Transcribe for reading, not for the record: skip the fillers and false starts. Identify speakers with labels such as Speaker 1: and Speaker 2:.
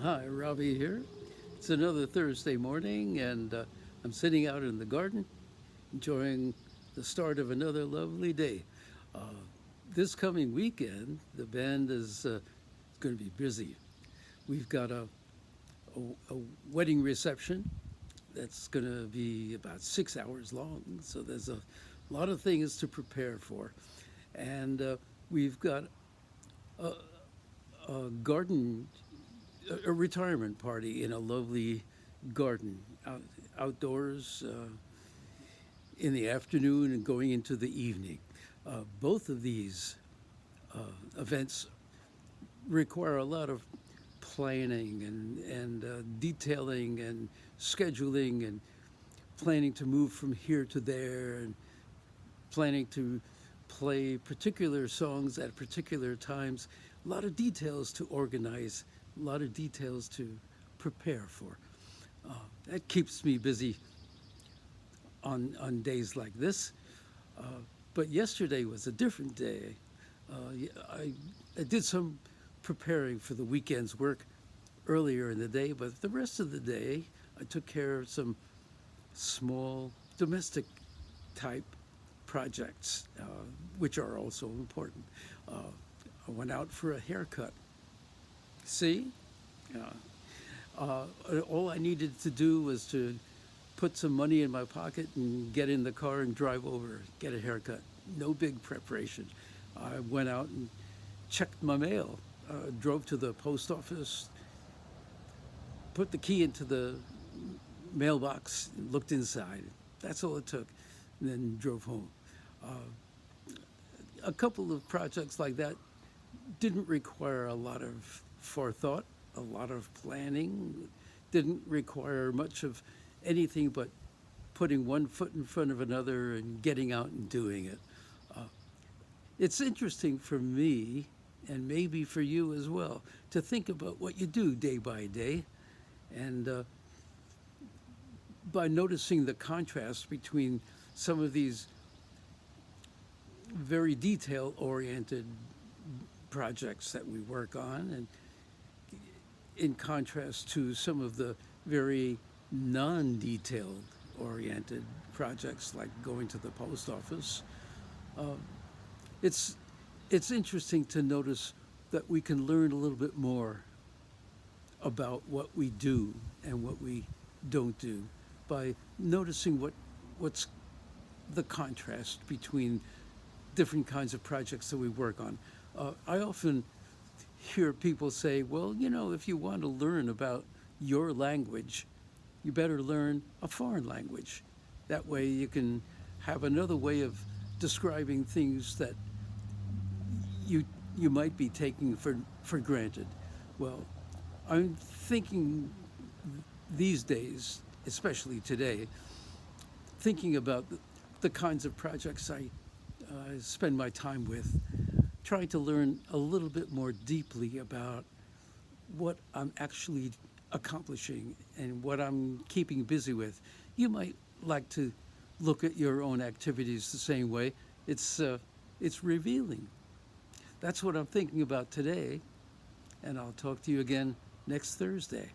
Speaker 1: Hi, Robbie here. It's another Thursday morning, and I'm sitting out in the garden enjoying the start of another lovely day. Uh, this coming weekend, the band is going to be busy. We've got a wedding reception that's going to be about 6 hours long, so there's a lot of things to prepare for. And we've got a, a garden a retirement party in a lovely garden outdoors in the afternoon and going into the evening. Both of these events require a lot of planning and detailing and scheduling and planning to move from here to there and planning to play particular songs at particular times. A lot of details to organize, a lot of details to prepare for. That keeps me busy on days like this. Uh, but yesterday was a different day. I did some preparing for the weekend's work earlier in the day, but the rest of the day I took care of some small domestic type projects, which are also important. Uh, I went out for a haircut. See, uh, all I needed to do was to put some money in my pocket and get in the car and drive over, get a haircut. No big preparation. I went out and checked my mail, drove to the post office, put the key into the mailbox, looked inside. That's all it took, and then drove home. A couple of projects like that didn't require a lot of forethought, a lot of planning, didn't require much of anything but putting one foot in front of another and getting out and doing it. Uh, it's interesting for me, and maybe for you as well, to think about what you do day by day. And by noticing the contrast between some of these very detail oriented projects that we work on, and in contrast to some of the very non detailed oriented projects like going to the post office, uh, it's, it's interesting to notice that we can learn a little bit more about what we do and what we don't do by noticing what's the contrast between different kinds of projects that we work on. I often hear people say, well, if you want to learn about your language, you better learn a foreign language. That way you can have another way of describing things that you, you might be taking for granted. Well, I'm thinking these days, especially today, thinking about the kinds of projects I spend my time with, trying to learn a little bit more deeply about what I'm actually accomplishing and what I'm keeping busy with. You might like to look at your own activities the same way. It's revealing. That's what I'm thinking about today, and I'll talk to you again next Thursday.